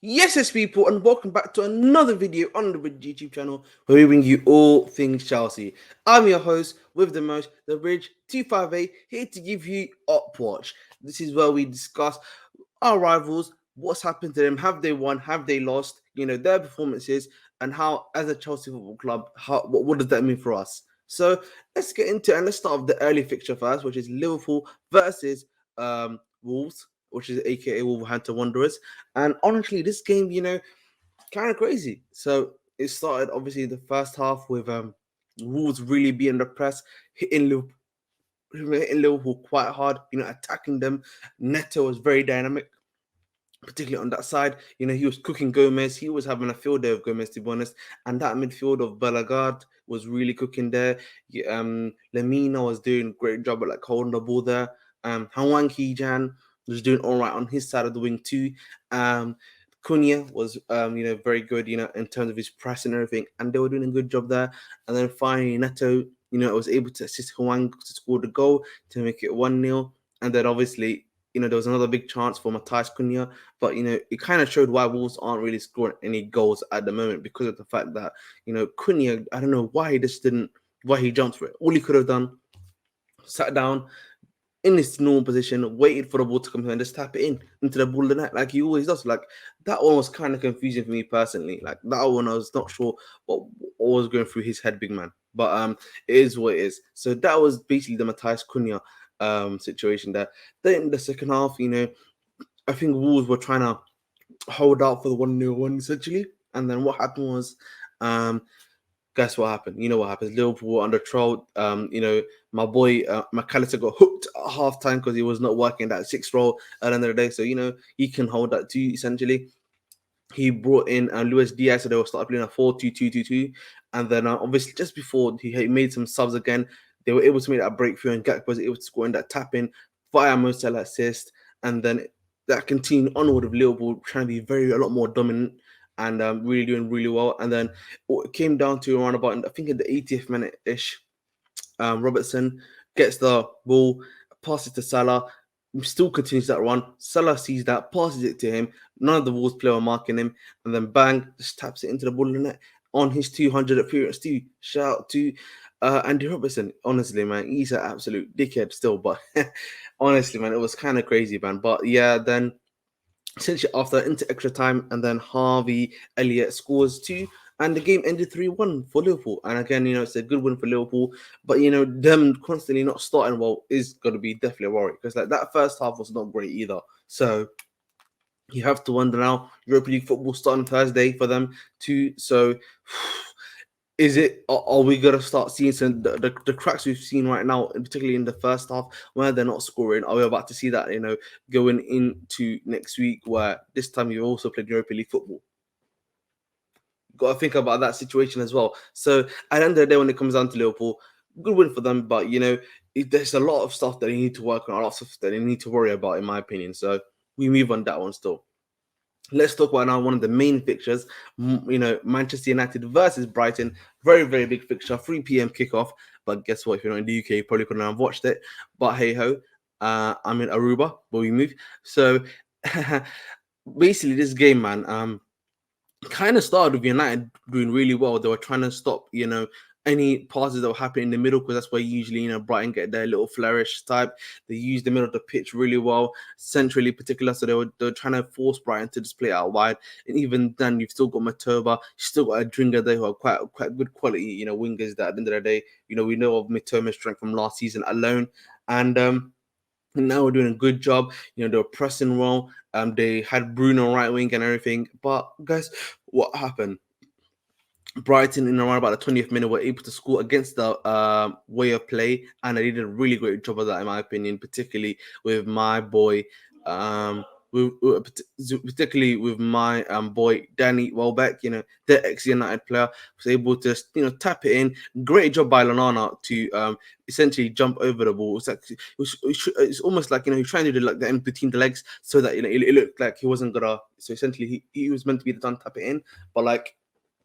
Yes, people, and welcome back to another video on the Bridge YouTube channel where we bring you all things Chelsea. I'm your host with the most, the Bridge 258, here to give you Upwatch. This is where we discuss our rivals, what's happened to them, have they won, have they lost, their performances, and how, as a Chelsea Football Club, what does that mean for us? So let's get into it, and let's start with the early fixture first, which is Liverpool versus Wolves, which is aka Wolverhampton Wanderers. And honestly, this game, kind of crazy. So it started obviously the first half with Wolves really being the press, hitting Liverpool quite hard, attacking them. Neto was very dynamic, particularly on that side. He was cooking Gomez. He was having a field day of Gomez, to be honest. And that midfield of Bellegarde was really cooking there. Lemina was doing a great job at holding the ball there. Hwang Hee-jan was doing all right on his side of the wing too. Cunha was, very good, in terms of his press and everything. And they were doing a good job there. And then finally, Neto, was able to assist Hwang to score the goal to make it 1-0. And then obviously, there was another big chance for Matthias Cunha, but it kind of showed why Wolves aren't really scoring any goals at the moment because of the fact that Cunha, I don't know why he jumped for it. All he could have done, sat down in his normal position, waited for the ball to come in and just tap it into the ball of the net like he always does. Like that one was kind of confusing for me personally. Like that one, I was not sure what was going through his head, big man. But it is what it is. So that was basically the Matthias Cunha situation there. Then in the second half, I think Wolves were trying to hold out for the 1-0 one essentially. And then what happened was, guess what happened? You know what happens. Liverpool were under trial. My boy McAllister got hooked at half time because he was not working that sixth role at the end of the day. So, he can hold that too, essentially. He brought in Luis Diaz, so they will start playing a 4-2-2-2-2. And then obviously just before he made some subs again, they were able to make that breakthrough, and Gakpo was able to score in that tap in via Mo Salah assist. And then that continued onward with Liverpool trying to be a lot more dominant and really doing really well. And then it came down to around about, I think, at the 80th minute ish, Robertson gets the ball, passes to Salah, still continues that run. Salah sees that, passes it to him. None of the Wolves player are marking him, and then bang, just taps it into the ball in the net on his 200th appearance too. Shout out to Andy Robertson. Honestly, man, he's an absolute dickhead still, but honestly, man, it was kind of crazy, man. But yeah, then essentially after into extra time, and then Harvey Elliott scores two, and the game ended 3-1 for Liverpool. And again, it's a good win for Liverpool, but them constantly not starting well is going to be definitely a worry, because like that first half was not great either. So you have to wonder now, Europa League football starting Thursday for them too. So are we gonna start seeing some the cracks we've seen right now, particularly in the first half where they're not scoring? Are we about to see that going into next week, where this time you also played Europa League football? Got to think about that situation as well. So at the end of the day, when it comes down to Liverpool, good win for them, but there's a lot of stuff that they need to work on, a lot of stuff that they need to worry about, in my opinion. So we move on that one still. Let's talk about now one of the main fixtures, Manchester United versus Brighton. Very, very big fixture, 3 p.m. kickoff. But guess what? If you're not in the UK, you probably couldn't have watched it. But hey ho, I'm in Aruba, but we move. So basically, this game, man, kind of started with United doing really well. They were trying to stop, any passes that were happening in the middle, because that's where usually, Brighton get their little flourish type. They use the middle of the pitch really well, centrally particular. So they were trying to force Brighton to just play out wide. And even then, you've still got Matoba, you've still got a Dringer there who are quite good quality, wingers that at the end of the day, we know of Matoma's strength from last season alone. And now we're doing a good job. They were pressing well. They had Bruno right wing and everything. But guys, what happened? Brighton in around about the 20th minute were able to score against the way of play, and they did a really great job of that, in my opinion, particularly with my boy, particularly with my boy Danny Welbeck, the ex-United player, was able to tap it in. Great job by Lallana to essentially jump over the ball. It's almost like he's trying to do like the end between the legs, so that it looked like he wasn't gonna. So essentially, he was meant to be the done tap it in, but like,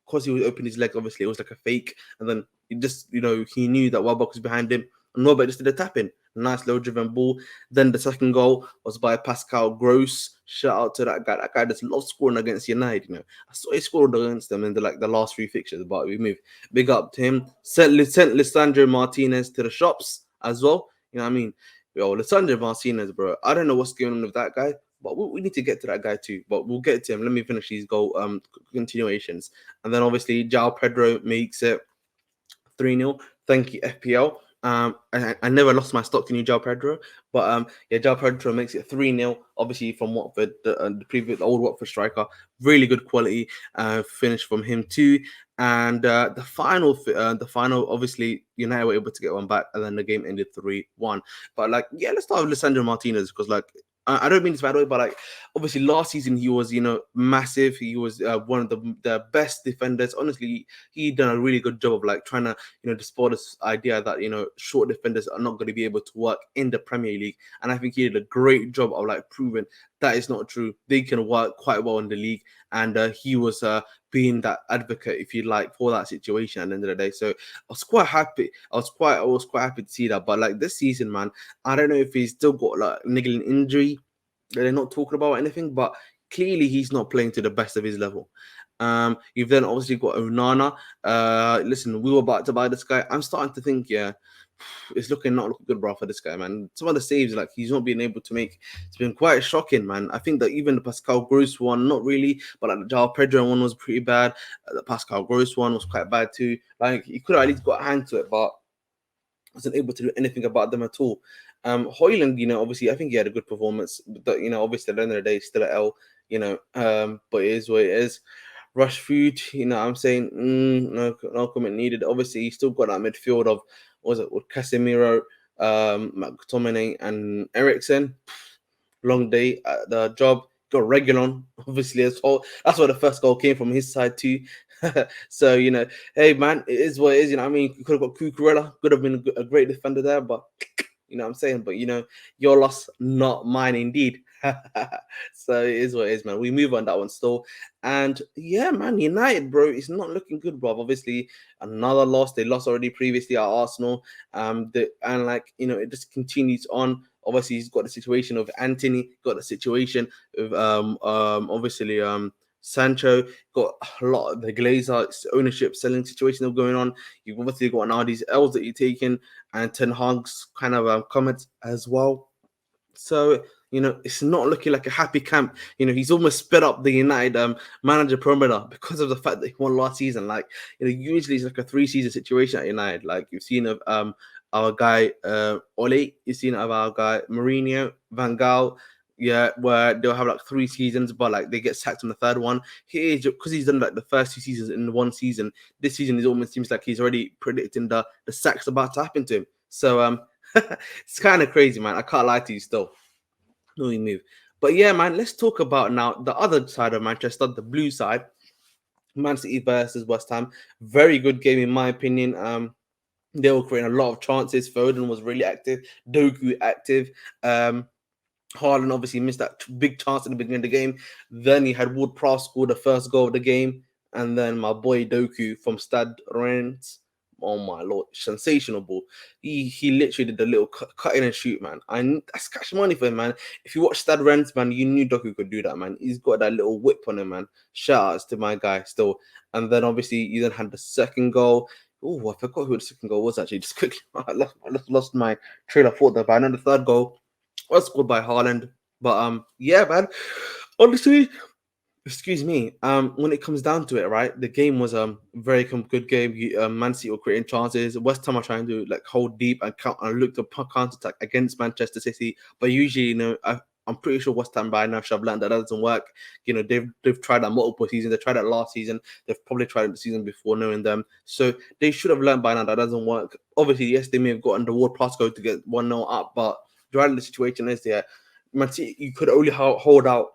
because he was opening his legs, obviously it was like a fake, and then he just he knew that Welbeck was behind him, and Welbeck just did a tap in, Nice low driven ball. Then the second goal was by Pascal Gross. Shout out to that guy. That guy just loves scoring against United. I saw he scored against them in the last three fixtures, but we move. Big up to him. Sent Lissandro Martinez to the shops as well. You know what I mean? Yo, Lissandro Martinez, bro. I don't know what's going on with that guy, but we need to get to that guy too. But we'll get to him. Let me finish these goal continuations, and then obviously João Pedro makes it 3-0. Thank you, FPL. I never lost my stock in you, João Pedro, but yeah, João Pedro makes it 3-0. Obviously from Watford, the previous old Watford striker, really good quality finish from him too. And the final, obviously United were able to get one back, and then the game ended 3-1. But like, yeah, let's start with Lissandro Martinez because like I don't mean this bad way, but like obviously last season he was massive. He was one of the best defenders. Honestly, he done a really good job of like trying to dispel this idea that short defenders are not going to be able to work in the Premier League. And I think he did a great job of like proving that is not true. They can work quite well in the league, and he was being that advocate, if you like, for that situation at the end of the day. So I was quite happy. I was quite happy to see that. But like this season, man, I don't know if he's still got like niggling injury that they're not talking about or anything, but clearly he's not playing to the best of his level. You've then obviously got Onana. Listen, we were about to buy this guy. I'm starting to think, yeah, it's not looking good, bro, for this guy, man. Some of the saves, like he's not being able to make, it's been quite shocking, man. I think that even the Pascal Gross one, not really, but like the João Pedro one was pretty bad. The Pascal Gross one was quite bad too. Like he could have at least got a hand to it, but wasn't able to do anything about them at all. Hoyland, obviously, I think he had a good performance, but obviously at the end of the day, still at L, but it is what it is. Rush food, I'm saying no comment needed. Obviously, he still got that midfield of with Casemiro, McTominay, and Ericsson. Long day at the job. Got Regulon, obviously as well. That's where the first goal came from his side too. So hey man, it is what it is. I mean, you could have got Cucurella, could have been a great defender there, but what I'm saying. But your loss, not mine, indeed. So it is what it is, man. We move on that one still, and yeah, man, United, bro, it's not looking good, bro. Obviously, another loss. They lost already previously at Arsenal. It just continues on. Obviously, he's got the situation of Anthony, got the situation of obviously Sancho, got a lot of the Glazer ownership selling situation going on. You've obviously got now these L's that you're taking, and Ten Hag's kind of comments as well. So it's not looking like a happy camp. He's almost sped up the United manager perimeter because of the fact that he won last season. Like usually it's like a 3-season situation at United. Like you've seen of our guy Ole, you've seen of our guy Mourinho, Van Gaal. Yeah, where they'll have like 3 seasons, but like they get sacked on the third one. Because he's done like the first 2 seasons in one season. This season, it almost seems like he's already predicting the sacks about to happen to him. So it's kind of crazy, man. I can't lie to you still. No, we move. But yeah, man, let's talk about now the other side of Manchester, the blue side. Man City versus West Ham. Very good game, in my opinion. They were creating a lot of chances. Foden was really active. Doku active. Haaland obviously missed that big chance at the beginning of the game. Then he had Ward-Prowse score the first goal of the game. And then my boy Doku from Stade Rennes. Oh my lord, sensational ball. He literally did the little cut in and shoot, man. That's cash money for him, man. If you watch Stade Rennes, man, you knew Doku could do that, man. He's got that little whip on him, man. Shout outs to my guy still. And then obviously you then had the second goal. Oh, I forgot who the second goal was actually. Just quickly, I lost my train of thought there. But I know the third goal was scored by Haaland. But yeah, man. Honestly, excuse me. When it comes down to it, right, the game was very good game. Man City were creating chances. West Ham are trying to like hold deep and look to counter attack against Manchester City. But usually, I'm pretty sure West Ham by now should have learned that doesn't work. They've tried that multiple seasons. They tried that last season. They've probably tried it the season before knowing them. So they should have learned by now that doesn't work. Obviously, yes, they may have gotten the Ward-Prowse goal to get 1-0 up, but the reality of the situation is there. Man City, you could only hold out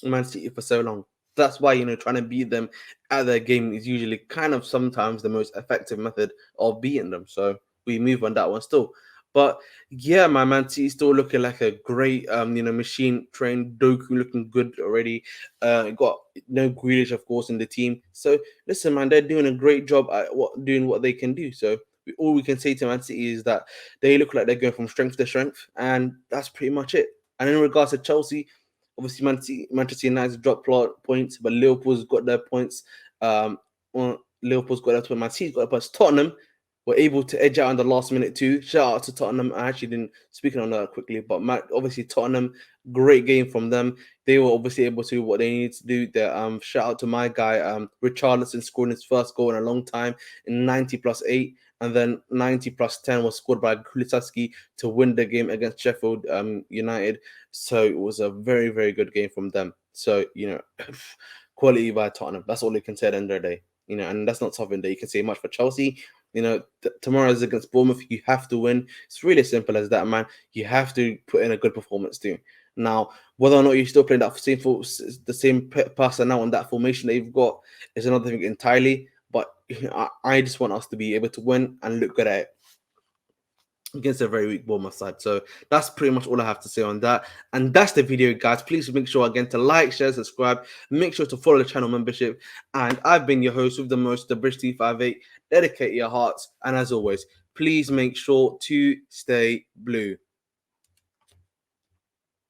Man City for so long. That's why trying to beat them at their game is usually kind of sometimes the most effective method of beating them. So we move on that one still. But yeah, my Man City still looking like a great machine trained. Doku looking good already. Got no Grealish, of course, in the team. So listen, man, they're doing a great job at doing what they can do. So all we can say to Man City is that they look like they're going from strength to strength, and that's pretty much it. And in regards to Chelsea, obviously Manchester United dropped points, but Liverpool's got their points. Liverpool's got their points. Man City's got their points. Tottenham were able to edge out in the last minute too. Shout out to Tottenham. I actually didn't speak on that quickly, but obviously Tottenham, great game from them. They were obviously able to do what they needed to do. There, shout out to my guy, Richarlison, scoring his first goal in a long time in 90+8, and then 90+10 was scored by Kulisevsky to win the game against Sheffield United. So it was a very, very good game from them. So quality by Tottenham. That's all they can say at the end of the day. And that's not something that you can say much for Chelsea. Tomorrow is against Bournemouth. You have to win. It's really as simple as that, man. You have to put in a good performance too. Now, whether or not you're still playing the same personnel on that formation that you've got is another thing entirely. But I just want us to be able to win and look good at it against a very weak Bournemouth side. So that's pretty much all I have to say on that. And that's the video, guys. Please make sure again to like, share, subscribe. Make sure to follow the channel membership. And I've been your host with the most, the British T58. Dedicate your hearts. And as always, please make sure to stay blue.